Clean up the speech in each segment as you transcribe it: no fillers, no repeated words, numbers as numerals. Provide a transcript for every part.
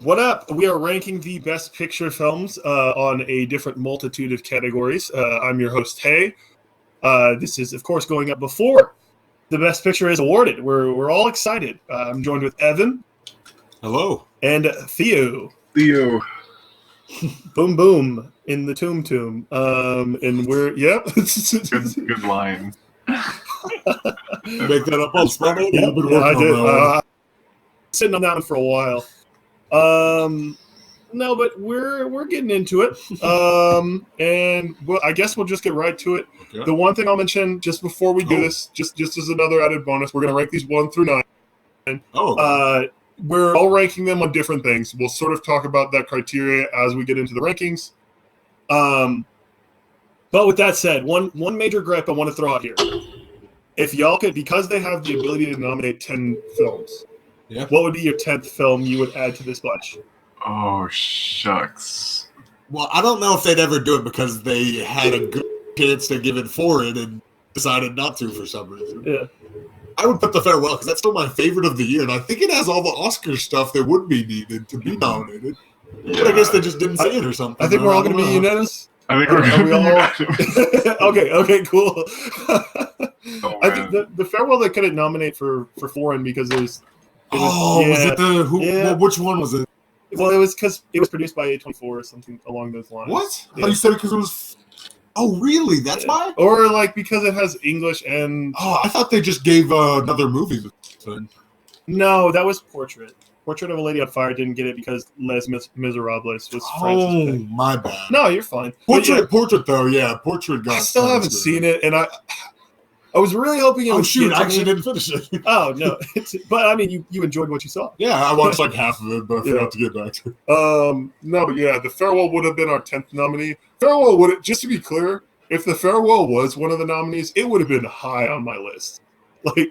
What up? We are ranking the best picture films on a different multitude of categories. I'm your host, Hey. This is, of course, going up before the best picture is awarded. We're all excited. I'm joined with Evan. Hello. And Theo. Theo. Boom, boom in the tomb. And we're, yep. Good line. Make that up on spot. Yep, I did. Sitting on that one for a while. No, but we're getting into it. And I guess we'll just get right to it. Okay. The one thing I'll mention just before we do this, just as another added bonus, we're gonna rank these 1 through 9. Okay. We're all ranking them on different things. We'll sort of talk about that criteria as we get into the rankings. But with that said, one major gripe I want to throw out here. If y'all could, because they have the ability to nominate 10 films, what would be your 10th film you would add to this bunch? Oh, shucks. Well, I don't know if they'd ever do it because they had a good chance to give it for it and decided not to for some reason. Yeah. I would put The Farewell because that's still my favorite of the year, and I think it has all the Oscar stuff that would be needed to be nominated. Yeah. But I guess they just didn't say it or something. I think we're all going to be unanimous. I think we're going to be unanimous. Okay, cool. I think the Farewell they couldn't nominate for foreign because was it the who? Yeah. Well, which one was it? Well, it was because it was produced by A24 or something along those lines. What? Yeah. Oh, you said it because it was. Oh, really? That's why? Or like because it has English and. Oh, I thought they just gave another movie. No, that was Portrait. Portrait of a Lady on Fire didn't get it because Les Miserables was Francis pick. My bad. No, you're fine. Portrait though, yeah. Portrait got. I still haven't seen it, and I was really hoping it would. Shoot, I actually didn't finish it. Oh no, but I mean, you enjoyed what you saw. Yeah, I watched like half of it, but I forgot to get back to it. No, but yeah, The Farewell would have been our 10th nominee. Farewell would, just to be clear, if The Farewell was one of the nominees, it would have been high on my list. Like,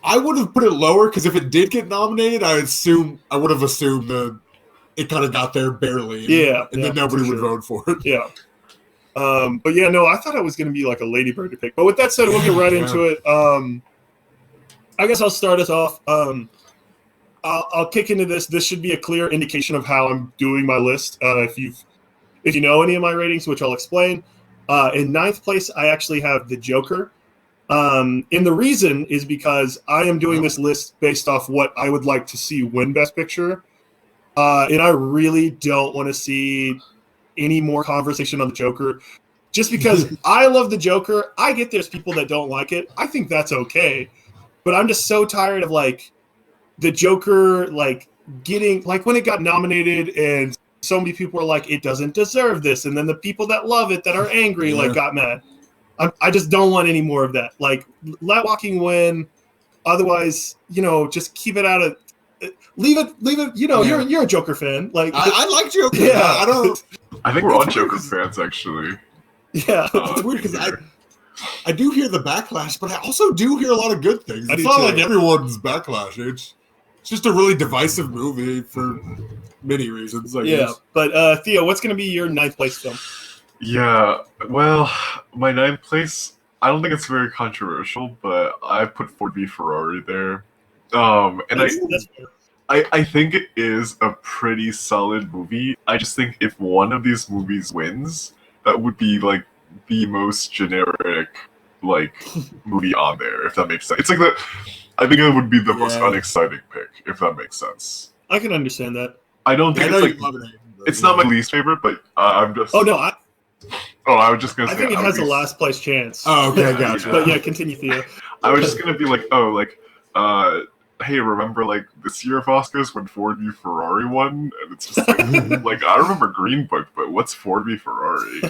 I would have put it lower because if it did get nominated, I would have assumed that it kind of got there barely. And then nobody would vote for it. Yeah. But yeah, no, I thought it was going to be like a Lady Bird to pick. But with that said, we'll get right into it. I guess I'll start us off. I'll kick into this. This should be a clear indication of how I'm doing my list. If you know any of my ratings, which I'll explain. In 9th place, I actually have The Joker. And the reason is because I am doing this list based off what I would like to see win Best Picture. And I really don't want to see any more conversation on The Joker. Just because I love The Joker, I get there's people that don't like it. I think that's okay. But I'm just so tired of like The Joker getting when it got nominated and so many people are like, it doesn't deserve this. And then the people that love it that are angry got mad. I just don't want any more of that. Like, let Walking win. Otherwise, just keep it out of. Leave it. You're a Joker fan. Like, I like Joker. Yeah, I don't. I think we're all Joker fans, actually. Yeah, it's weird because I do hear the backlash, but I also do hear a lot of good things. It's not like everyone's backlash. It's just a really divisive movie for many reasons. I guess. But Theo, what's going to be your 9th place film? Yeah, well, my 9th place, I don't think it's very controversial, but I put Ford v Ferrari there. I think it is a pretty solid movie. I just think if one of these movies wins, that would be like the most generic movie on there, if that makes sense. It's like I think it would be the most unexciting pick, if that makes sense. I can understand that. I don't think it's not my least favorite, but I'm just. Oh no! I was just gonna say. I think it has a last place chance. Oh, okay, gotcha. But yeah, continue, Theo. I was just gonna be like, hey, remember this year of Oscars when Ford v Ferrari won? And it's just like I remember Green Book, but what's Ford v Ferrari?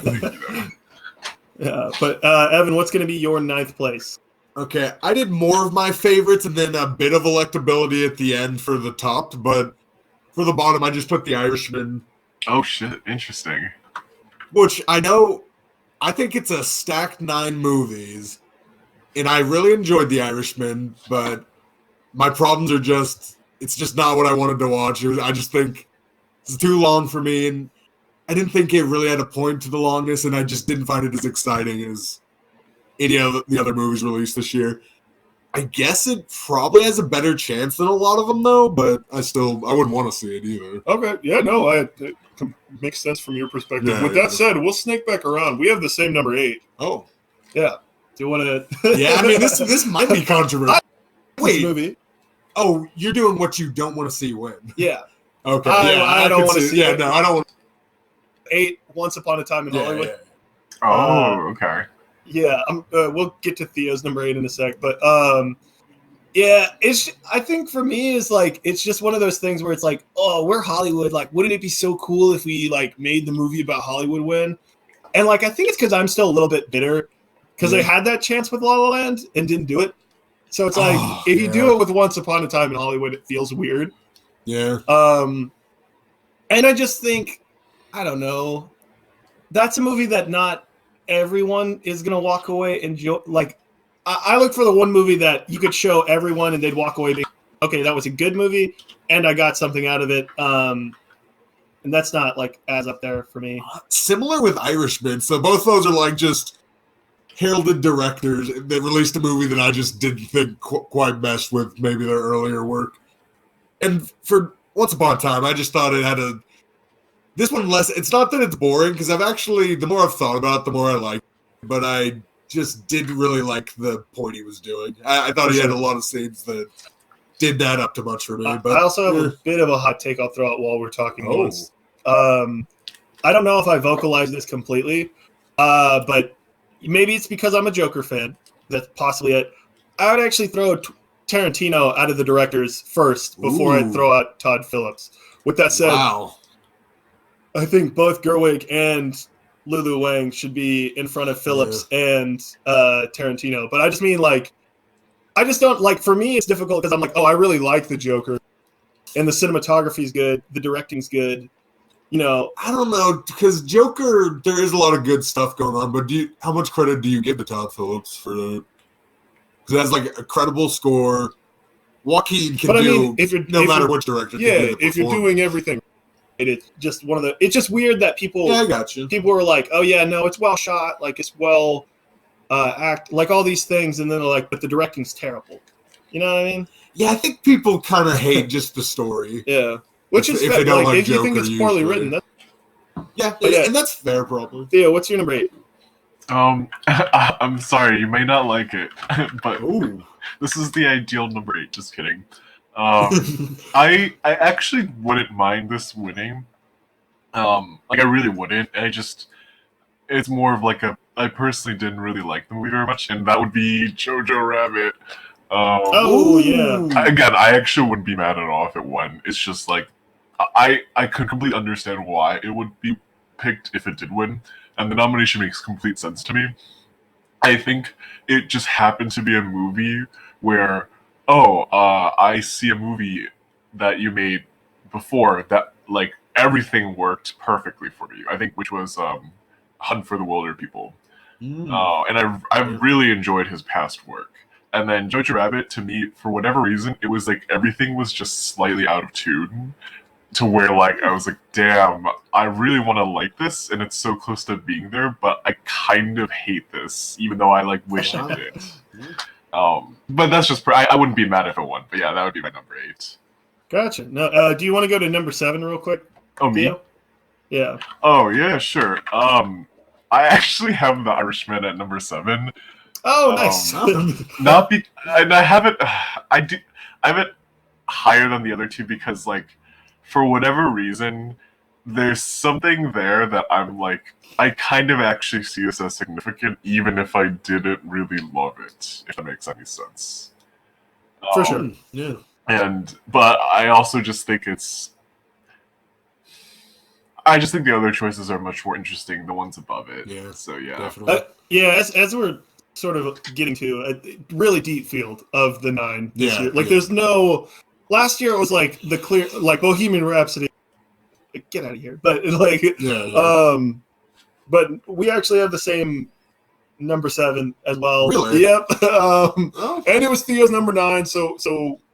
Yeah, but Evan, what's gonna be your 9th place? Okay, I did more of my favorites and then a bit of electability at the end for the top, but for the bottom, I just put The Irishman. Oh shit! Interesting. Which I think it's a stacked 9 movies, and I really enjoyed The Irishman, but my problems are it's just not what I wanted to watch. I just think it's too long for me, and I didn't think it really had a point to the longness, and I just didn't find it as exciting as any of the other movies released this year. I guess it probably has a better chance than a lot of them, though. But I wouldn't want to see it either. Okay, yeah, no, it makes sense from your perspective. Yeah, With that said, we'll snake back around. We have the same number 8. Oh, yeah. Do you want to? Yeah, I mean this might be controversial. Wait, movie. Oh, you're doing what you don't want to see win. Yeah. Okay. I don't want to see. Yeah, no, I don't want. 8. Once Upon a Time in Hollywood. Yeah. Oh, okay. Yeah, we'll get to Theo's number 8 in a sec, but yeah, I think for me is like it's just one of those things where it's like, oh, we're Hollywood, like wouldn't it be so cool if we like made the movie about Hollywood win? And like I think it's because I'm still a little bit bitter because they had that chance with La La Land and didn't do it. So it's like if you do it with Once Upon a Time in Hollywood, it feels weird. Yeah. And I just think, I don't know, that's a movie that not everyone is gonna walk away and enjoy. Like, I look for the one movie that you could show everyone and they'd walk away being, okay, that was a good movie and I got something out of it. And that's not like as up there for me. Similar with Irishman. So both those are like just heralded directors that released a movie that I just didn't think quite meshed with maybe their earlier work. And for Once Upon a Time, I just thought it had this one less. It's not that it's boring because the more I've thought about it, the more I like it, but I just didn't really like the point he was doing. I thought he had a lot of scenes that did that up too much for me. But I also have a bit of a hot take I'll throw out while we're talking. I don't know if I vocalized this completely, but maybe it's because I'm a Joker fan. That's possibly it. I would actually throw Tarantino out of the directors first before I throw out Todd Phillips. With that said, I think both Gerwig and Lulu Wang should be in front of Phillips and Tarantino. But I just mean, like, I just don't, like, for me, it's difficult because I'm like, oh, I really like the Joker. And the cinematography's good. The directing's good. You know. I don't know, because Joker, there is a lot of good stuff going on, but how much credit do you give to Todd Phillips for that? Because it has, like, a credible score. Joaquin can no matter which director. Yeah, if you're doing everything. It's just it's just weird that people. Yeah, I got you. People are like, "Oh yeah, no, it's well shot, like it's well like all these things," and then they're like, "But the directing's terrible." You know what I mean? Yeah, I think people kind of hate just the story. Yeah, which is if fair. they don't like if Joker, you think it's poorly usually. written, and that's fair, probably. Theo, what's your number 8? I'm sorry, you may not like it, but Ooh. This is the ideal number 8. Just kidding. I actually wouldn't mind this winning. Like I really wouldn't. It's more of like I personally didn't really like the movie very much, and that would be Jojo Rabbit. Yeah. Again, I actually wouldn't be mad at all if it won. It's just like I could completely understand why it would be picked if it did win, and the nomination makes complete sense to me. I think it just happened to be a movie where, I see a movie that you made before that like everything worked perfectly for me. I think which was Hunt for the Wilder People. And I really enjoyed his past work. And then Jojo Rabbit, to me, for whatever reason, it was like everything was just slightly out of tune to where like I was like, damn, I really want to like this, and it's so close to being there, but I kind of hate this, even though I like wish it did. But that's just I wouldn't be mad if it won. But yeah, that would be my number 8. Gotcha. No, do you want to go to number 7 real quick? Oh, me? Theo? Yeah. Oh yeah, sure. I actually have The Irishman at number 7. Oh, nice. And I have it higher than the other two because like for whatever reason there's something there that I'm like I kind of actually see this as significant even if I didn't really love it, if that makes any sense. For sure. Yeah. But I also just think I just think the other choices are much more interesting, the ones above it. Yeah. So yeah. Definitely. As we're sort of getting to a really deep field of the 9 this year. Like there's no last year it was like the clear like Bohemian Rhapsody, get out of here. But like but we actually have the same number 7 as well. Really? Yep. And it was Theo's number 9, so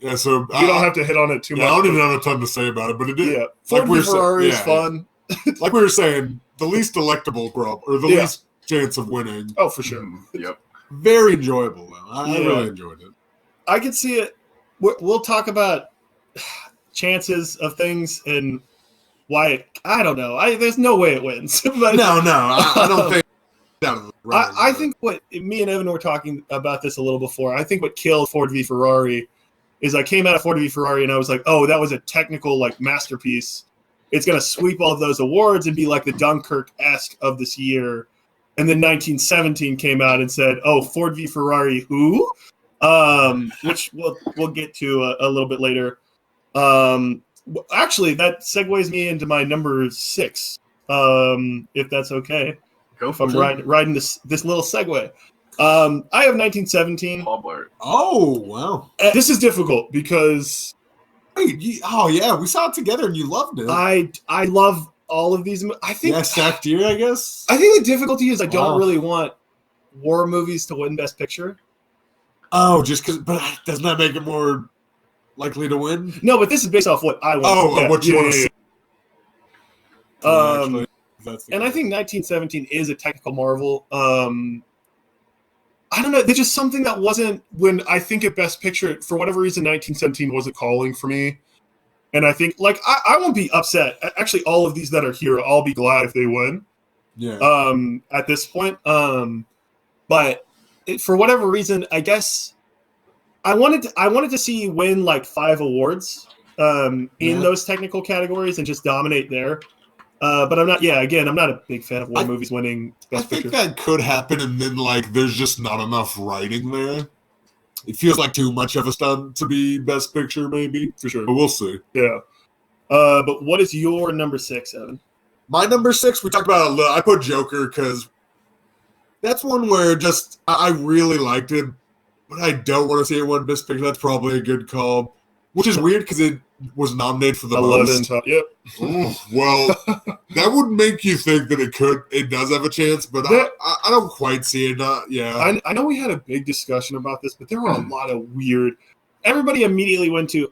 you don't have to hit on it too much. I don't even have a ton to say about it, but it did. Yeah. Ford v Ferrari is fun. Like we were saying, the least delectable or the least chance of winning. Oh, for sure. Yep. Very enjoyable though. I really enjoyed it. I can see it. We'll talk about chances of things and why. I don't know. There's no way it wins. But No, I don't think. Down to the running, I think what me and Evan were talking about this a little before. I think what killed Ford v Ferrari is I came out of Ford v Ferrari and I was like, oh, that was a technical like masterpiece. It's gonna sweep all of those awards and be like the Dunkirk-esque of this year. And then 1917 came out and said, oh, Ford v Ferrari, who? Which we'll get to a little bit later. Actually, that segues me into my number 6, if that's okay. Go If for I'm it. riding this little segue. I have 1917. Hallmark. Oh, wow. This is difficult because Wait, oh, yeah, we saw it together and you loved it. I love all of these. I think stacked year, I guess. I think the difficulty is I don't Wow. really want war movies to win Best Picture. Oh, just because, but doesn't that make it more likely to win? No, but this is based off what I want. Oh, what you want to see. Um, That's and I think 1917 is a technical marvel. I don't know. There's just something that wasn't when I think of Best Picture. For whatever reason, 1917 wasn't calling for me. And I think, like, I won't be upset. Actually, all of these that are here, I'll be glad if they win. Yeah. At this point. But for whatever reason, I guess I wanted to see you win like 5 awards in those technical categories and just dominate there. But I'm not. Yeah, again, I'm not a big fan of war movies winning Best I think Picture. that could happen, and then like there's just not enough writing there. It feels like too much of a stunt to be Best Picture, maybe For sure. but we'll see. Yeah. But what is your number 6, Evan? My number 6, we talked about it a little. I put Joker because that's one where just I really liked it, but I don't want to see it win Best Picture. That's probably a good call, which is weird because it was nominated for the 11. most. Yep. Ooh, well, that would make you think that it does have a chance, but I don't quite see it. Yeah. I know we had a big discussion about this, but there were a lot of weird. Everybody immediately went to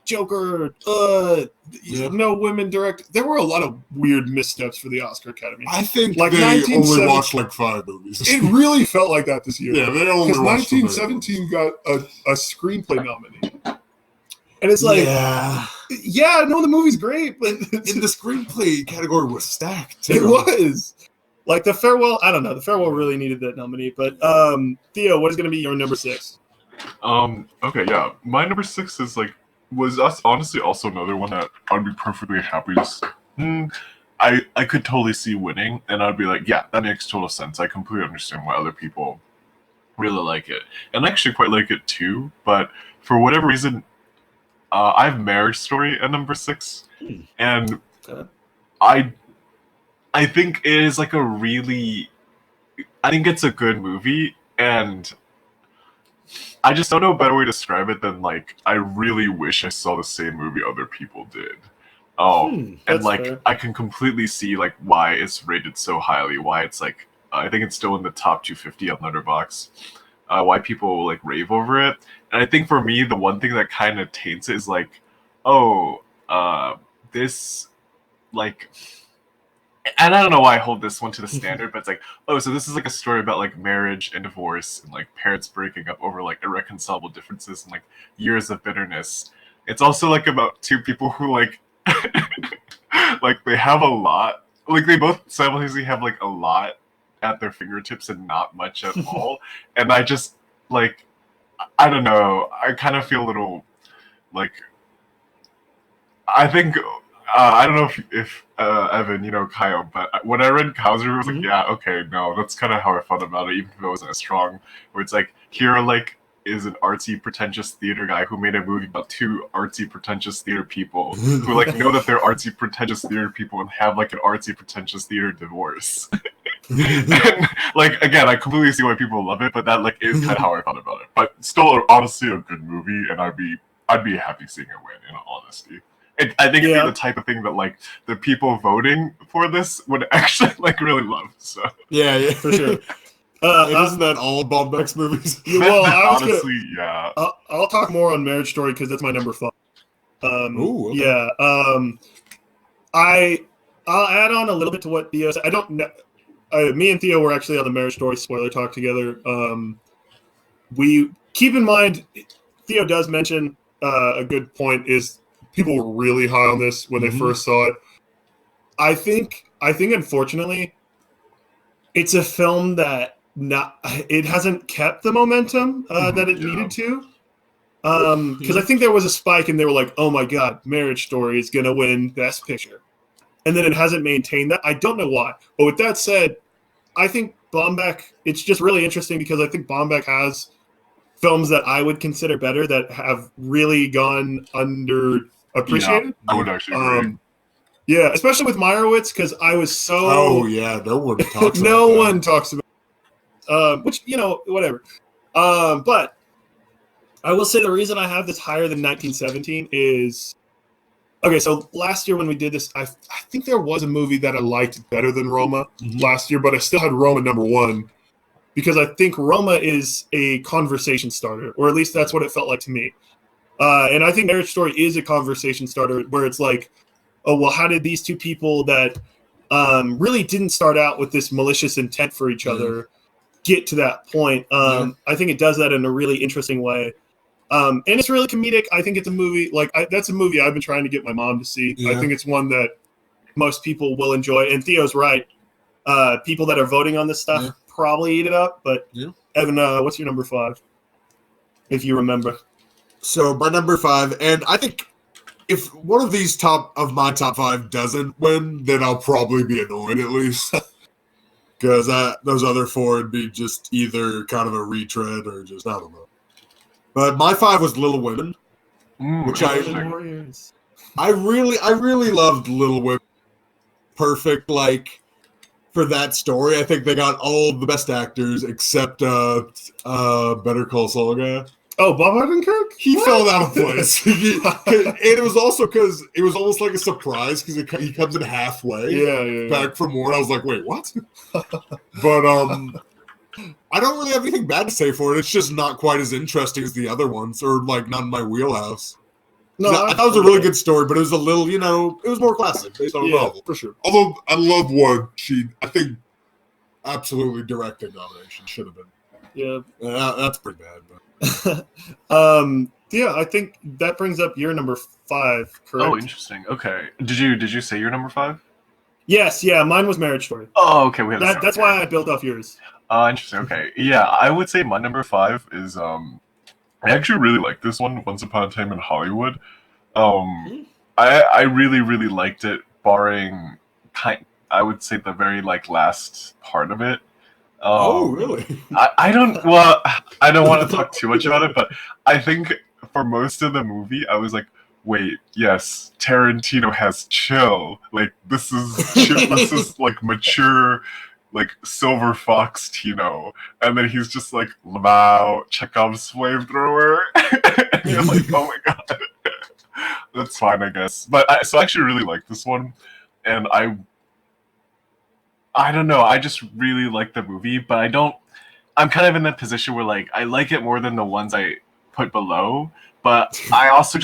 Joker. No women direct. There were a lot of weird missteps for the Oscar Academy. I think Like they 1970 only watched like 5 movies. It really felt like that this year. Yeah, they only Because watched the 1917 got a screenplay nominee, and it's like, no, the movie's great, but in the screenplay category was stacked too. it was like The Farewell. I don't know. The Farewell really needed that nominee, but Theo, what is going to be your number 6? Okay, yeah. My number 6 is was us honestly also another one that I'd be perfectly happy to I could totally see winning, and I'd be like, yeah, that makes total sense. I completely understand why other people really like it. And I actually quite like it too, but for whatever reason, I have Marriage Story at number 6. And I think it is like I think it's a good movie, and I just don't know a better way to describe it than I really wish I saw the same movie other people did. And fair. I can completely see why it's rated so highly, why it's I think it's still in the top 250 on Letterboxd. Why people rave over it. And I think for me, the one thing that kind of taints it is this and I don't know why I hold this one to the standard, but it's so this is a story about marriage and divorce and parents breaking up over irreconcilable differences and years of bitterness. It's also about 2 people who they have a lot. They both simultaneously have a lot at their fingertips and not much at all. And I just I don't know. I kind of feel a little I think I don't know if Evan, Kyle, but when I read Kyle's review, I was yeah, okay, no, that's kind of how I felt about it, even if it wasn't as strong. Where it's Kira is an artsy, pretentious theater guy who made a movie about 2 artsy, pretentious theater people who know that they're artsy, pretentious theater people and have an artsy, pretentious theater divorce. And, again, I completely see why people love it, but that is kind of how I felt about it. But still, honestly, a good movie, and I'd be happy seeing it win. In all honesty. I think it'd be the type of thing that the people voting for this would actually really love. So yeah, for sure. Isn't that all Bombeck's movies? Well, honestly, yeah. I'll talk more on Marriage Story because that's my number 5. Ooh, okay. Yeah. I'll add on a little bit to what Theo said. I don't know. Me and Theo were actually on the Marriage Story spoiler talk together. keep in mind, Theo does mention a good point is people were really high on this when they first saw it. I think unfortunately, it's a film that it hasn't kept the momentum that it needed to. Because I think there was a spike and they were like, oh my God, Marriage Story is going to win Best Picture. And then it hasn't maintained that. I don't know why. But with that said, I think Baumbach, it's just really interesting because I think Baumbach has films that I would consider better that have really gone underappreciated. Yeah, I would actually agree. Yeah, especially with Meyerowitz because I was so... Oh, yeah, no one talks about no that. one talks about which, whatever. But I will say the reason I have this higher than 1917 is... Okay, so last year when we did this, I think there was a movie that I liked better than Roma last year, but I still had Roma number one because I think Roma is a conversation starter, or at least that's what it felt like to me. And I think Marriage Story is a conversation starter where it's like, oh, well, how did these two people that really didn't start out with this malicious intent for each other get to that point? I think it does that in a really interesting way. And it's really comedic. I think it's a movie, that's a movie I've been trying to get my mom to see. Yeah. I think it's one that most people will enjoy. And Theo's right. People that are voting on this stuff probably eat it up. But Evan, what's your number 5? If you remember. So my number 5, and I think if one of these my top 5 doesn't win, then I'll probably be annoyed at least. Because those other 4 would be just either kind of a retread or just, I don't know. But my 5 was Little Women, which I really loved Little Women. Perfect, for that story. I think they got all the best actors except Better Call Saul guy. Oh, Bob Odenkirk? He fell out of place. And it was also because it was almost like a surprise because he comes in halfway back from war. I was like, wait, what? But I don't really have anything bad to say for it. It's just not quite as interesting as the other ones, or not in my wheelhouse. No, I thought it was a really good story, but it was a little, it was more classic based on a novel. For sure. Although I love one, I think absolutely directing nomination should have been. Yeah. That's pretty bad. But. I think that brings up your number 5, correct? Oh, interesting. Okay. Did you say your number 5? Yes, yeah, mine was Marriage Story. Oh, okay. We have that's why I built off yours. Interesting. Okay. Yeah, I would say my number 5 is I actually really like this one, Once Upon a Time in Hollywood. I really, really liked it, barring I would say the very last part of it. Oh, really? I don't want to talk too much about it, but I think for most of the movie, I was like, wait, yes, Tarantino has chill. This is mature, Silver Fox Tino. And then he's just like, Lamau, Chekhov's flamethrower. And you're like, oh my God. That's fine, I guess. But I actually really like this one. And I don't know, I just really like the movie, but I'm kind of in that position where I like it more than the ones I put below, but I also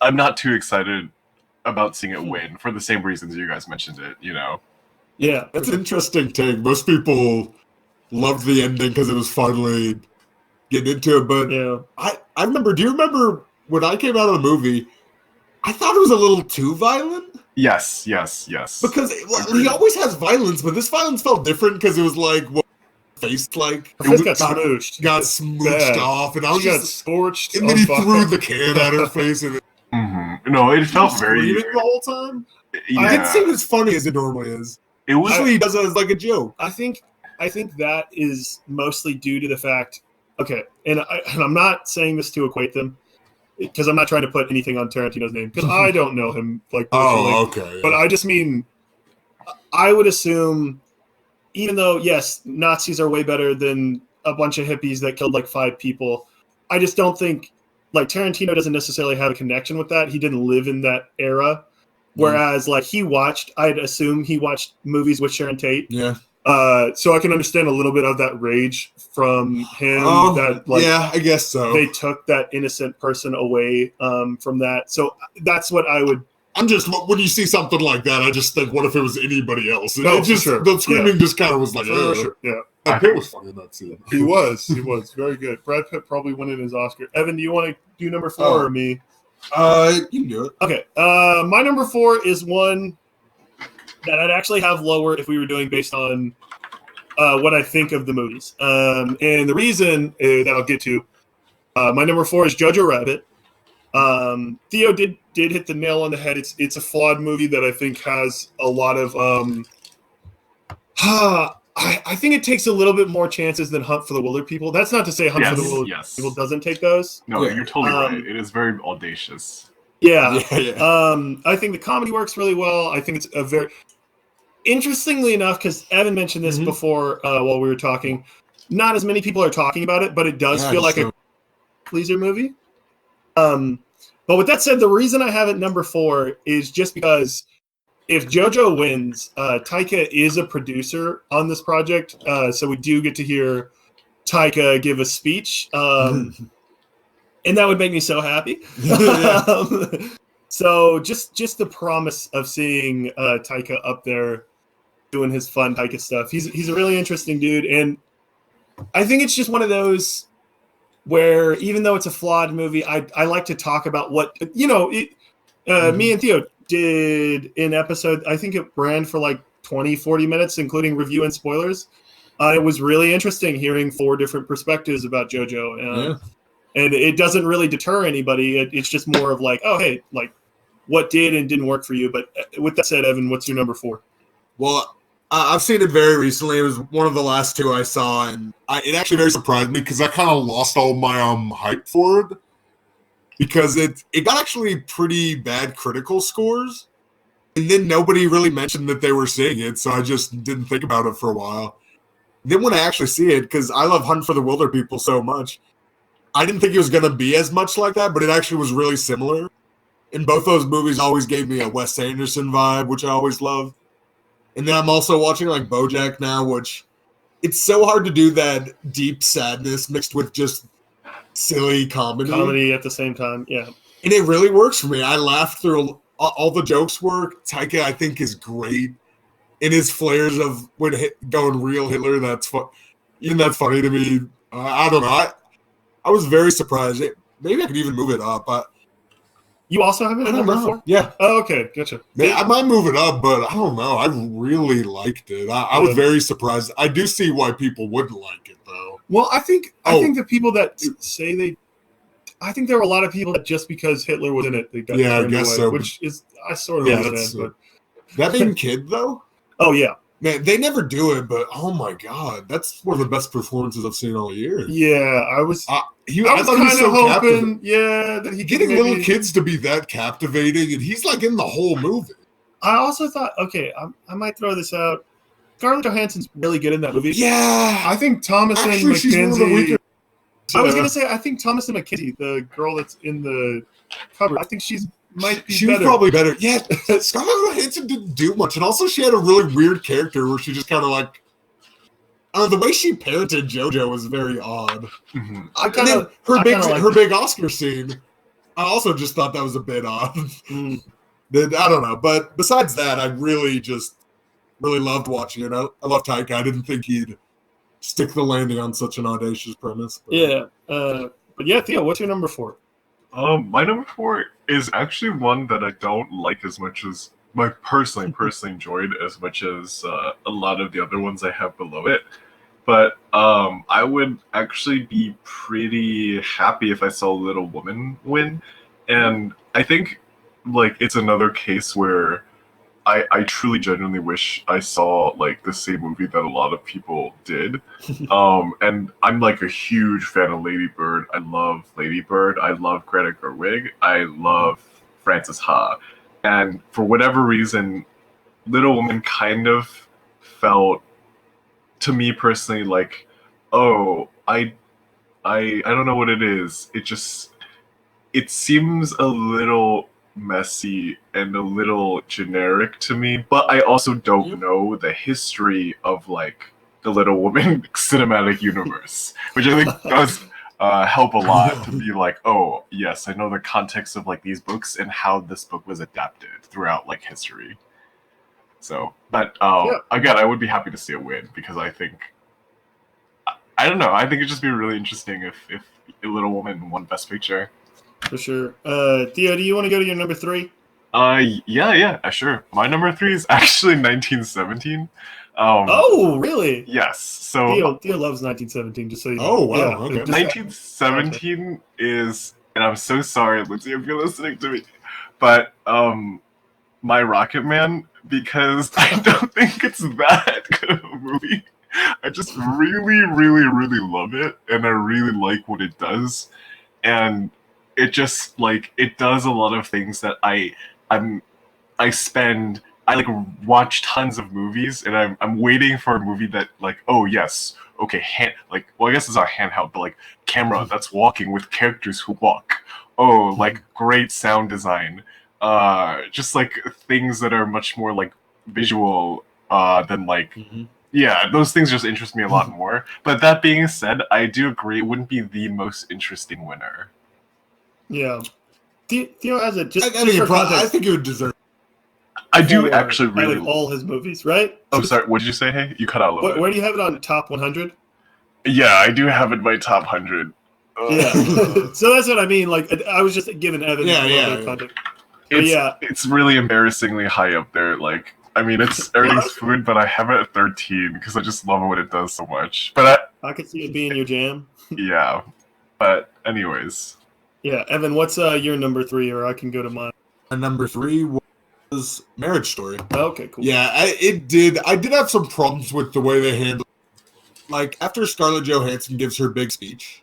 I'm not too excited about seeing it win for the same reasons you guys mentioned it, Yeah. That's an interesting take. Most people loved the ending because it was finally getting into it, but I remember, do you remember when I came out of the movie, I thought it was a little too violent? Yes. Because he always has violence, but this violence felt different because it was faced Her face got smooched. Got smooched off, and I was just scorched. And then he threw the can at her face, and no, it felt very the whole time. Yeah. It didn't seem as funny as it normally is. It was. Usually he does it as a joke. I think that is mostly due to the fact. Okay, and I'm not saying this to equate them, because I'm not trying to put anything on Tarantino's name, because I don't know him personally. Oh, okay. But I just mean, I would assume, even though, yes, Nazis are way better than a bunch of hippies that killed 5 people, I just don't think, Tarantino doesn't necessarily have a connection with that. He didn't live in that era. Whereas, I'd assume he watched movies with Sharon Tate. Yeah. So I can understand a little bit of that rage from him. Yeah, I guess so. They took that innocent person away from that. So that's what I would. I'm just, when you see something like that, I just think, what if it was anybody else? And Oh, the screaming just kind of was like, sure. Yeah. Brad Pitt was funny in that scene. He was very good. Brad Pitt probably winning his Oscar. Evan, do you want to do number 4 or me? You can do it. Okay. My number 4 is one that I'd actually have lower if we were doing based on what I think of the movies. And the reason that I'll get to, my number 4 is Jojo Rabbit. Theo did hit the nail on the head. It's a flawed movie that I think has a lot of I think it takes a little bit more chances than Hunt for the Wilder People. That's not to say Hunt for the Wilder People doesn't take those. No, you're totally right. It is very audacious. Yeah. I think the comedy works really well. I think it's a very interestingly enough, because Evan mentioned this before while we were talking. Not as many people are talking about it, but it does feel like a pleaser movie. But with that said, the reason I have it number 4 is just because if JoJo wins, Taika is a producer on this project, so we do get to hear Taika give a speech, and that would make me so happy. So just the promise of seeing Taika up there doing his fun Taika stuff. He's a really interesting dude, and I think it's just one of those where even though it's a flawed movie, I like to talk about what me and Theo did an episode. I think it ran for like 20-40 minutes, including review and spoilers. It was really interesting hearing 4 different perspectives about JoJo, and it doesn't really deter anybody. It's just more of like, oh hey, like what did and didn't work for you. But with that said, Evan, what's your number 4? Well, I've seen it very recently. It was one of the last 2 I saw, and it actually very surprised me because I kind of lost all my hype for it. Because it got actually pretty bad critical scores, and then nobody really mentioned that they were seeing it, so I just didn't think about it for a while. Then when I actually see it, because I love Hunt for the Wilder People so much, I didn't think it was going to be as much like that, but it actually was really similar. And both those movies always gave me a Wes Anderson vibe, which I always love. And then I'm also watching like BoJack now, which it's so hard to do that deep sadness mixed with just silly comedy at the same time. Yeah, and it really works for me. I laughed through all the jokes work. Taika, I think, is great in his flares of when going real Hitler. That's funny to me. I don't know. I was very surprised. Maybe I could even move it up. You also have it at number 4? Yeah. Oh, okay, gotcha. Yeah, I might move it up, but I don't know. I really liked it. I was very surprised. I do see why people wouldn't like it, though. Well, I think the people that say I think there were a lot of people that just because Hitler was in it, they got I guess away, so. Which is I sort of understand. But that being Kid though. Oh yeah, man, they never do it, but oh my god, that's one of the best performances I've seen all year. Yeah, I was kind of hoping, that he getting little kids to be that captivating, and he's like in the whole movie. I also thought, okay, I might throw this out. Scarlett Johansson's really good in that movie. Yeah, I think Thomasin McKenzie. I was gonna say, I think Thomasin McKenzie, the girl that's in the cover, I think she was probably better. Yeah, Scarlett Johansson didn't do much, and also she had a really weird character where she just kind of like. The way she parented JoJo was very odd. Mm-hmm. Her big Oscar scene, I also just thought that was a bit odd. I don't know, but besides that, I really loved watching it. I love Taika. I didn't think he'd stick the landing on such an audacious premise. But. Yeah, but yeah, Theo, what's your number 4? My number 4 is actually one that I don't like as much as I personally enjoyed as much as a lot of the other ones I have below it. But I would actually be pretty happy if I saw Little Woman win. And I think like it's another case where I truly genuinely wish I saw like the same movie that a lot of people did. And I'm like a huge fan of Lady Bird. I love Lady Bird. I love Greta Gerwig. I love Frances Ha. And for whatever reason, Little Woman kind of felt to me personally like, oh, I don't know what it is. It seems a little messy and a little generic to me, but I also don't know the history of like the Little Woman cinematic universe, which I think does help a lot to be like, oh yes, I know the context of like these books and how this book was adapted throughout like history. So, but again, I would be happy to see it win because I think I don't know. I think it'd just be really interesting if a Little Woman won Best Picture. For sure. Theo, do you want to go to your number 3? Yeah, sure. My number 3 is actually 1917. Oh, really? Yes. So Theo loves 1917. Just so you know. Oh, wow, Yeah, okay. just- 1917 is, and I'm so sorry, Lindsay, if you're listening to me, but my Rocket Man, because I don't think it's that good of a movie. I just really, really, really love it, and I really like what it does, and it just it does a lot of things that I like watch tons of movies, and I'm waiting for a movie that oh yes, okay, well, I guess it's not handheld, but camera that's walking with characters who walk. Oh, great sound design. Just things that are much more visual than yeah, those things just interest me a lot more. But that being said, I do agree it wouldn't be the most interesting winner. Yeah. Theo has it. Just I for context, think it would deserve. I do for actually out of really. all his movies, right? Oh, sorry. What did you say? Hey, you cut out a little bit. Where do you have it on top 100? Yeah, I do have it in my top 100. Yeah. So that's what I mean. I was just giving Evan a little bit of context. It's really embarrassingly high up there. I mean, it's Earnings Food, but I have it at 13 because I just love what it does so much. But I could see it being your jam. Yeah. But anyways. Yeah, Evan, what's your number 3, or I can go to mine. My number 3 was Marriage Story. Okay, cool. Yeah, I did have some problems with the way they handled. After Scarlett Johansson gives her big speech.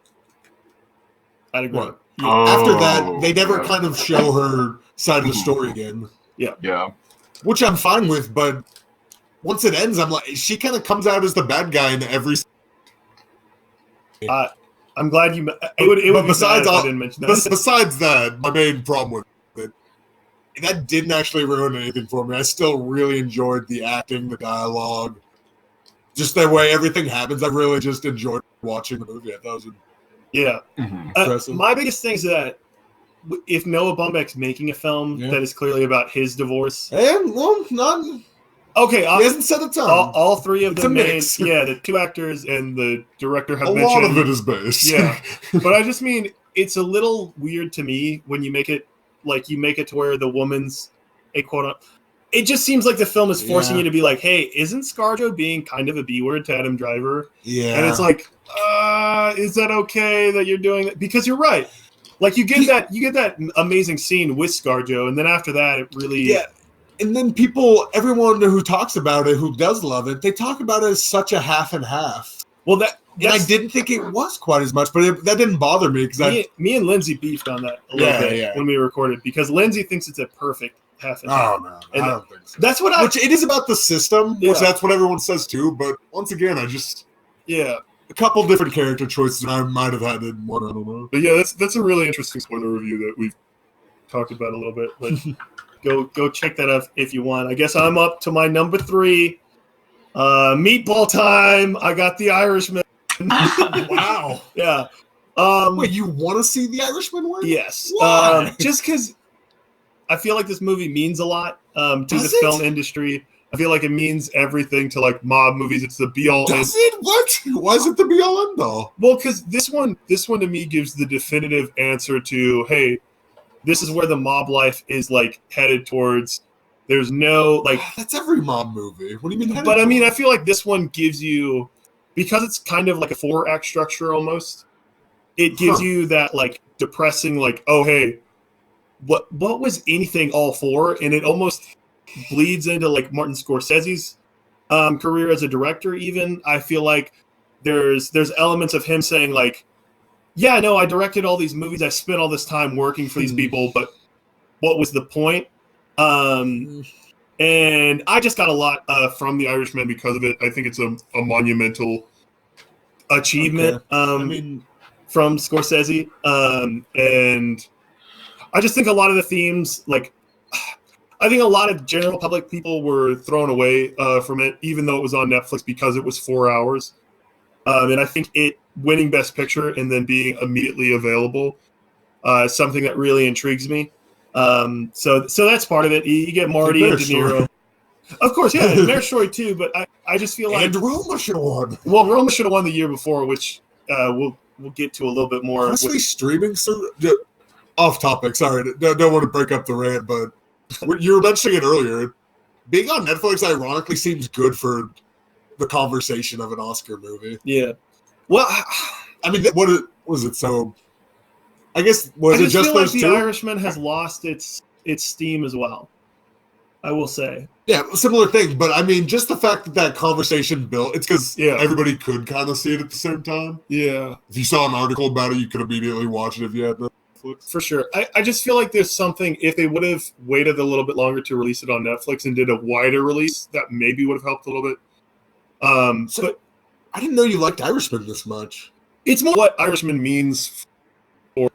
I'd agree. What? After that, they never kind of show her side of the story again. Yeah. Which I'm fine with, but once it ends, I'm she kind of comes out as the bad guy in every. I'm glad you. It would besides all, I didn't mention that. Besides that, my main problem with it, that didn't actually ruin anything for me. I still really enjoyed the acting, the dialogue, just the way everything happens. I really just enjoyed watching the movie. I thought it was impressive. My biggest thing is that if Noah Baumbach's making a film that is clearly about his divorce, and not okay, he hasn't said a ton. All 3 of the main, mix. The 2 actors and the director have a mentioned. lot of it is based. Yeah, but I just mean it's a little weird to me when you make it to where the woman's a quote. It just seems like the film is forcing you to be like, hey, isn't ScarJo being kind of a B word to Adam Driver? Yeah, and it's is that okay that you're doing that? Because you're right. You get that amazing scene with ScarJo, and then after that, it really And then everyone who talks about it, who does love it, they talk about it as such a half and half. Well, and I didn't think it was quite as much, but that didn't bother me because me and Lindsay beefed on that a little bit when we recorded because Lindsay thinks it's a perfect half and half. Oh no, I don't think so. That's what which it is about the system, which that's what everyone says too. But once again, a couple different character choices I might have had in one. I don't know. But yeah, that's a really interesting spoiler review that we've talked about a little bit. But go check that out if you want. I guess I'm up to my number 3. Meatball time. I got The Irishman. Wow. Yeah. Wait, you want to see The Irishman win? Yes. Why? Just because I feel like this movie means a lot to the film industry. I feel like it means everything to mob movies. It's the be all. Does it? What? Why is it the be all end all? Well, because this one to me gives the definitive answer to, hey, this is where the mob life is headed towards. There's no that's every mob movie. What do you mean? But I mean, I feel like this one gives you, because it's kind of like a 4-act structure almost. It gives you that depressing oh hey, what was anything all for? And it almost bleeds into Martin Scorsese's career as a director. Even I feel like there's elements of him saying yeah, no, I directed all these movies. I spent all this time working for these people, but what was the point? And I just got a lot from The Irishman because of it. I think it's a monumental achievement from Scorsese. And I just think a lot of the themes, I think a lot of general public people were thrown away from it, even though it was on Netflix because it was 4 hours. And I think it winning Best Picture and then being immediately available is something that really intrigues me. So that's part of it. You get Marty and De Niro. Of course, yeah, and Marriage Story too. But I just feel like And Roma should have won. Well, Roma should have won the year before, which we'll get to a little bit more. Honestly, streaming. Off topic. Sorry, don't want to break up the rant, but you were mentioning it earlier. Being on Netflix, ironically, seems good for the conversation of an Oscar movie. Yeah. Well, I mean, what was it? So, I guess was I it just feel those like two? The Irishman has lost its steam as well. I will say. Yeah, similar thing. But I mean, just the fact that conversation built, it's because everybody could kind of see it at the same time. Yeah. If you saw an article about it, you could immediately watch it if you had Netflix. For sure. I just feel like there's something, if they would have waited a little bit longer to release it on Netflix and did a wider release, that maybe would have helped a little bit. But I didn't know you liked Irishman this much. It's more what Irishman means for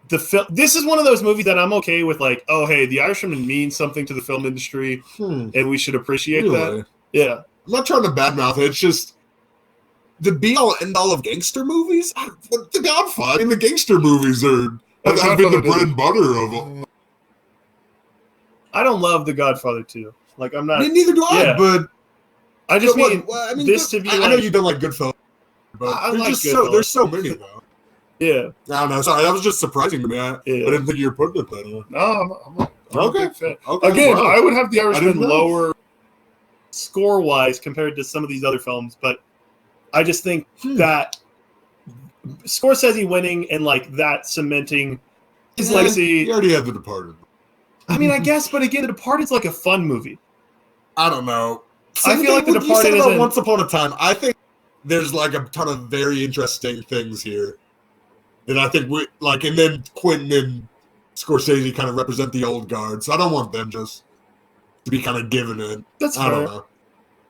the film. This is one of those movies that I'm okay with, like, oh, hey, the Irishman means something to the film industry, and we should appreciate that. Yeah. I'm not trying to badmouth it. It's just the be-all, end-all of gangster movies? The Godfather. I mean, the gangster movies have been the bread and butter of them. I don't love The Godfather 2. Like, I'm not... I mean, neither do I, but... I just mean this to be I know you don't like Goodfellas, but there's so many, though. Yeah. I don't know. Sorry, that was just surprising to me. I didn't think you were putting it that way. No, I'm a big fan. Okay, again, I would have The Irishman lower score-wise compared to some of these other films, but I just think that Scorsese winning and, like, that cementing his legacy... He already had The Departed. I mean, I guess, but again, The Departed's like a fun movie. I don't know. I feel like The Departed is Once Upon a Time. I think there's like a ton of very interesting things here, and I think and then Quentin and Scorsese kind of represent the old guard, so I don't want them just to be kind of given it. That's fair. I don't know.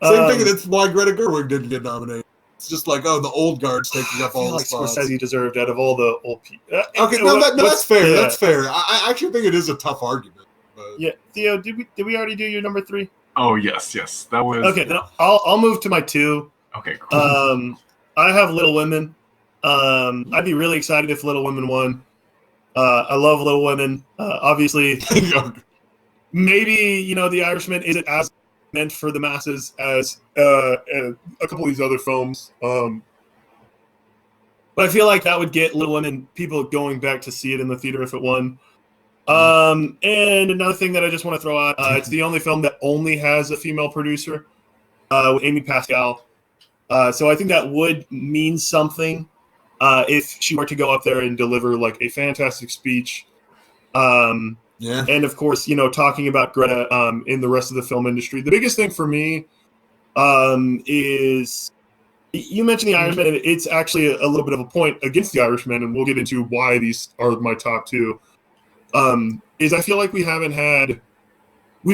Same thing. That's why Greta Gerwig didn't get nominated. It's just like, oh, the old guard's taking up all the spots. Scorsese deserved out of all the old people. Okay, that's fair. Yeah. That's fair. I actually think it is a tough argument. But... Yeah, Theo, did we already do your number 3? Oh yes, that was okay. Then I'll move to my 2. Okay, cool. I have Little Women. I'd be really excited if Little Women won. I love Little Women. Obviously, maybe The Irishman isn't as meant for the masses as a couple of these other films. But I feel like that would get Little Women people going back to see it in the theater if it won. And another thing that I just want to throw out, it's the only film that only has a female producer, with Amy Pascal. So I think that would mean something if she were to go up there and deliver like a fantastic speech. And of course, talking about Greta in the rest of the film industry. The biggest thing for me is you mentioned The Irishman, and it's actually a little bit of a point against The Irishman, and we'll get into why these are my top 2. Is I feel like we've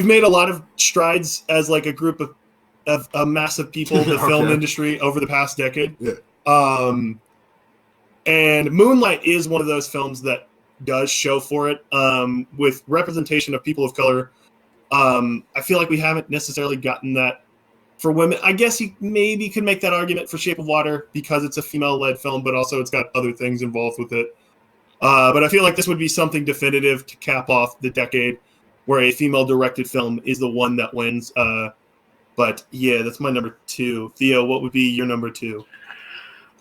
made a lot of strides as like a group of a massive people in the film industry over the past decade. Yeah. And Moonlight is one of those films that does show for it, with representation of people of color. I feel like we haven't necessarily gotten that for women. I guess you maybe could make that argument for Shape of Water because it's a female-led film, but also it's got other things involved with it. But I feel like this would be something definitive to cap off the decade where a female-directed film is the one that wins. But yeah, that's my number 2. Theo, what would be your number 2?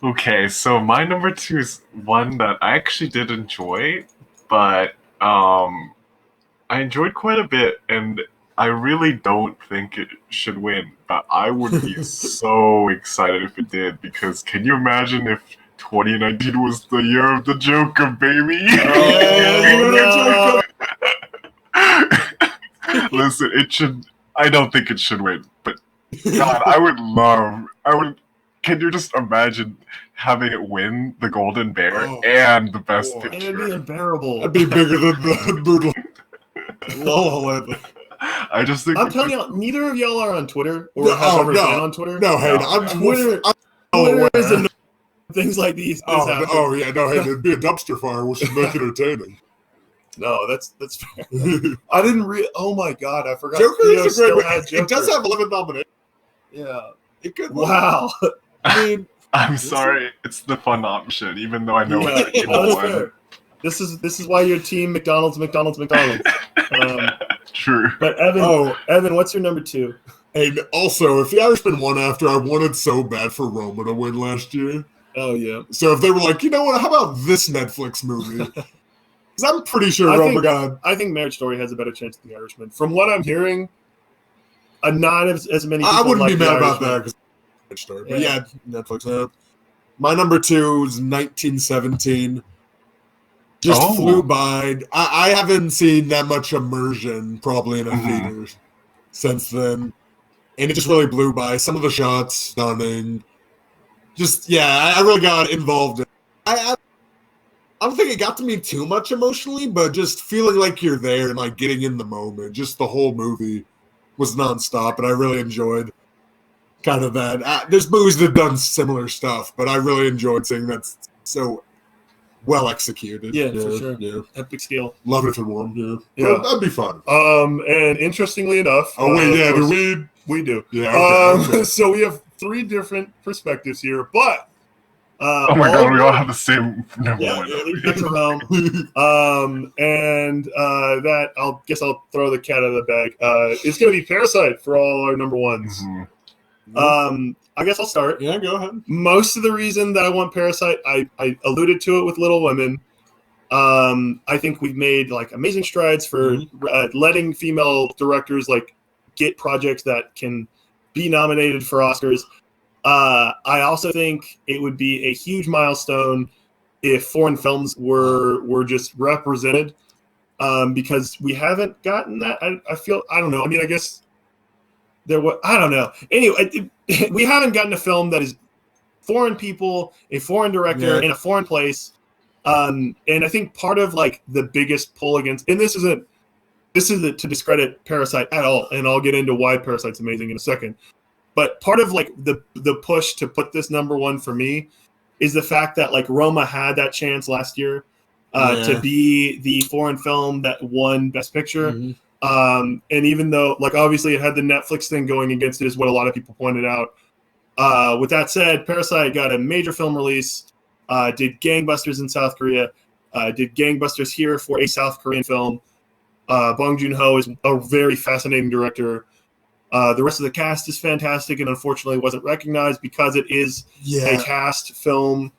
Okay, so my number 2 is one that I actually did enjoy, but I enjoyed quite a bit, and I really don't think it should win. But I would be so excited if it did, because can you imagine if 2019 was the year of the Joker, baby? Oh, no. Listen, it should. I don't think it should win, but God, I would. Can you just imagine having it win the Golden Bear and the Best Picture? It'd be unbearable. That'd be bigger than the Boodle. I just think I'm telling you, neither of y'all are on Twitter or have ever been on Twitter. No, hey, I'm Twitter is a things like these. Yeah, no, hey, it'd be a dumpster fire, which is make it entertaining. No, that's fair. I didn't oh my God, I forgot. Joker is a great movie. It does have 11 nominations. Yeah. It could. Wow. I mean, I'm sorry, it's the fun option, even though I know it's the evil one. This is why your team McDonald's. True. But Evan, what's your number 2? And also, if The Irishman won after, I wanted so bad for Roma to win last year. Oh, yeah. So if they were like, you know what, how about this Netflix movie? Because I'm pretty sure Roma got... I think Marriage Story has a better chance than The Irishman. From what I'm hearing, not as many people I wouldn't like be mad The about Irishman. that because Marriage Story. But yeah, Netflix. My number 2 is 1917. Just flew by. I haven't seen that much immersion probably in a theater since then. And it just really blew by. Some of the shots, stunning. Just, yeah, I really got involved in it. I don't think it got to me too much emotionally, but just feeling like you're there and like getting in the moment. Just the whole movie was nonstop, and I really enjoyed kind of that. There's movies that have done similar stuff, but I really enjoyed seeing that so well executed. Yeah, for sure. Yeah. Epic scale. Love it if it won. Yeah. That'd be fun. And interestingly enough... Oh, wait, yeah, do we... We do. Yeah, okay. So we have 3 different perspectives here, but... oh my god, we all have the same number one. And that, I'll throw the cat out of the bag. It's going to be Parasite for all our number 1s. I guess I'll start. Yeah, go ahead. Most of the reason that I want Parasite, I alluded to it with Little Women. I think we've made like amazing strides for letting female directors like get projects that can be nominated for Oscars. I also think it would be a huge milestone if foreign films were just represented, because we haven't gotten that. I don't know. I mean, I guess I don't know. Anyway, we haven't gotten a film that is foreign people, a foreign director, in a foreign place. And I think part of like the biggest pull against, and this isn't to discredit Parasite at all, and I'll get into why Parasite's amazing in a second. But part of like the push to put this number 1 for me is the fact that like Roma had that chance last year to be the foreign film that won Best Picture. And even though like obviously it had the Netflix thing going against it, is what a lot of people pointed out. With that said, Parasite got a major film release, did gangbusters in South Korea, did gangbusters here for a South Korean film. Bong Joon-ho is a very fascinating director. The rest of the cast is fantastic and unfortunately wasn't recognized because it is a cast film.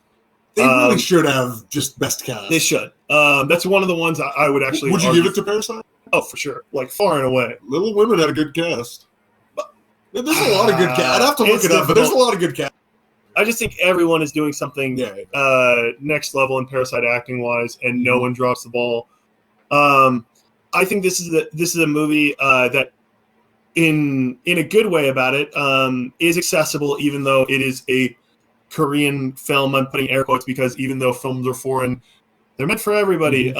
They really should have just best cast. They should. That's one of the ones I would actually Would you give it to Parasite? Oh, for sure. Like, far and away. Little Women had a good cast. There's a lot of good cast. I'd have to look it up, but there's a lot of good cast. I just think everyone is doing something next level in Parasite acting-wise, and no one drops the ball. I think this is a movie that, in a good way about it, is accessible, even though it is a Korean film. I'm putting air quotes because even though films are foreign, they're meant for everybody.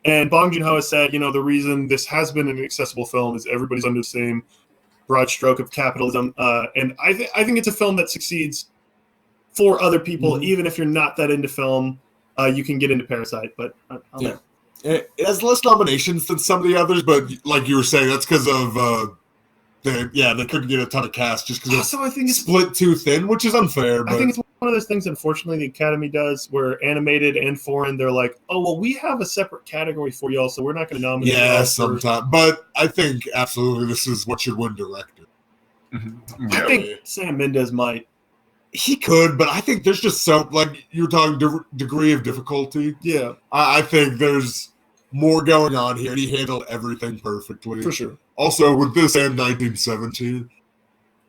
And Bong Joon-ho has said, the reason this has been an accessible film is everybody's under the same broad stroke of capitalism. And I think it's a film that succeeds for other people, even if you're not that into film. You can get into Parasite, but it has less nominations than some of the others, but like you were saying, that's because of they couldn't get a ton of cast just because I think it's split too thin, which is unfair. But I think it's one of those things, unfortunately, the Academy does where animated and foreign, they're like, oh, well, we have a separate category for y'all, so we're not going to nominate. Yeah, sometimes. But I think absolutely this is what should win director. I think Sam Mendes might. He could, but I think there's just so, like you were talking, degree of difficulty. Yeah. I think there's more going on here, and he handled everything perfectly. For sure. Also, with this and 1917,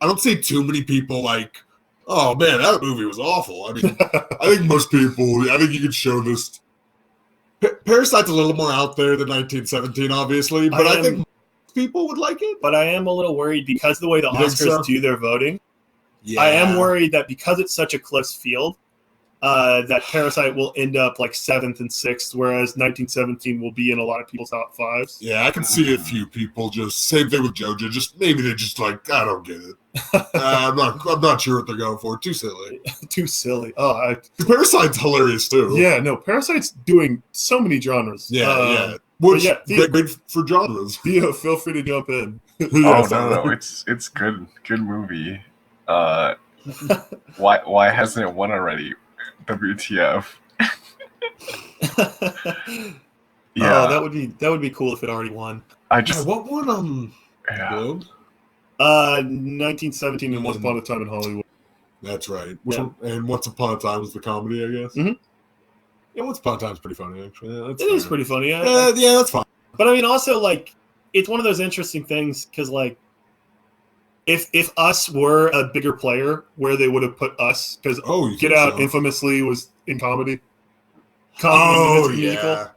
I don't see too many people like, oh man, that movie was awful. I mean, I think most people, I think you could show this. Parasite's a little more out there than 1917, obviously, but I think people would like it. But I am a little worried because the way the Oscars do their voting. Yeah. I am worried that because it's such a close field, that Parasite will end up like 7th and 6th, whereas 1917 will be in a lot of people's top 5s. Yeah, I can see a few people just same thing with Jojo. Just maybe they just like, I don't get it. I'm not sure what they're going for. Too silly. Too silly. Oh, Parasite's hilarious too. Yeah, no, Parasite's doing so many genres. Yeah. Which Theo, great for genres. Theo, feel free to jump in. No, it's good movie. Why hasn't it won already? WTF? Yeah, that would be cool if it already won. I just what won yeah. Globe? 1917 and Once Upon a Time in Hollywood. That's right. Yeah. And Once Upon a Time was the comedy, I guess. Mhm. Yeah, Once Upon a Time's pretty funny, actually. Yeah, It is pretty funny. Yeah, that's fine. But I mean, also like it's one of those interesting things because like if Us were a bigger player, where they would have put Us because You Get think Out so? infamously was in comedy. Oh, is yeah.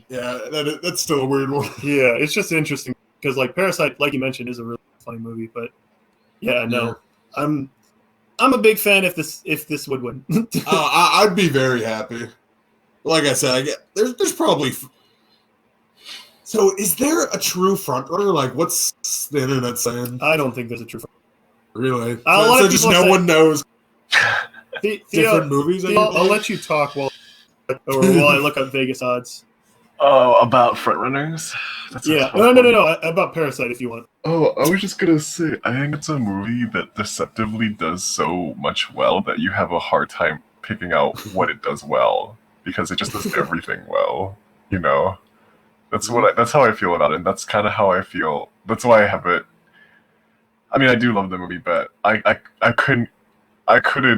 Yeah, that's still a weird one. Yeah, it's just interesting because like Parasite, like you mentioned, is a really funny movie. But yeah, no, I'm a big fan if this would win. I'd be very happy. Like I said, there's probably. So, is there a true frontrunner? Like, what's the internet saying? I don't think there's a true. Really? A lot of just people no say- one knows Theo, different movies. I'll let you talk while I look up Vegas odds. Oh, about frontrunners? Yeah, no, about Parasite if you want. Oh, I was just gonna say, I think it's a movie that deceptively does so much well that you have a hard time picking out what it does well because it just does everything well. You know, that's how I feel about it. And that's kind of how I feel. That's why I have it. I mean, I do love the movie, but I couldn't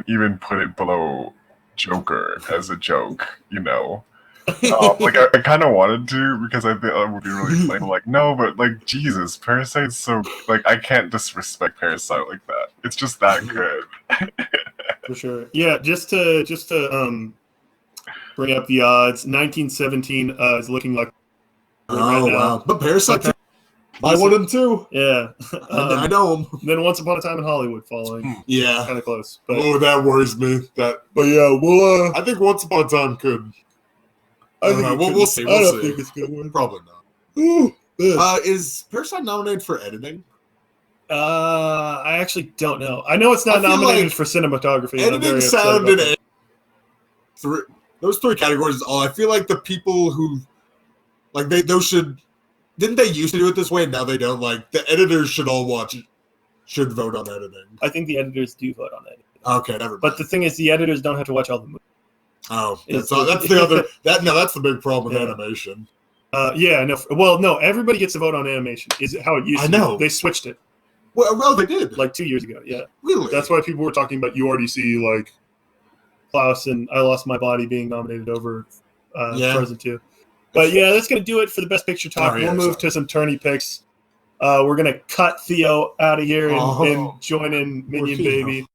even put it below Joker as a joke. You know. Like I kind of wanted to because I think that would be really funny. Like no, but like Jesus, Parasite's so like I can't disrespect Parasite like that. It's just that good. For sure. Yeah, just to bring up the odds. 1917 is looking like right now. Wow! But Parasite, I won him too. Yeah, I know him. Then Once Upon a Time in Hollywood following. Yeah, kind of close. But that worries me. But yeah, well, I think Once Upon a Time could. I think we'll see. I don't think it's gonna win. Probably not. Ooh, Is Parasite nominated for editing? I actually don't know. I know it's not nominated like for cinematography. Editing, sound, and those three categories. I feel like the people who like those didn't they used to do it this way and now they don't. Like the editors should vote on editing. I think the editors do vote on editing. Okay, never mind. But the thing is, the editors don't have to watch all the movies. Oh, that's the other. That's the big problem with animation. No, everybody gets to vote on animation. Is it how it used to be? I know. They switched it. Well, they did. Like 2 years ago, yeah. Really? That's why people were talking about you already see, like, Klaus and I Lost My Body being nominated over Frozen 2. But, yeah, that's going to do it for the Best Picture talk. We'll move to some tourney picks. We're going to cut Theo out of here and join in Minion Baby.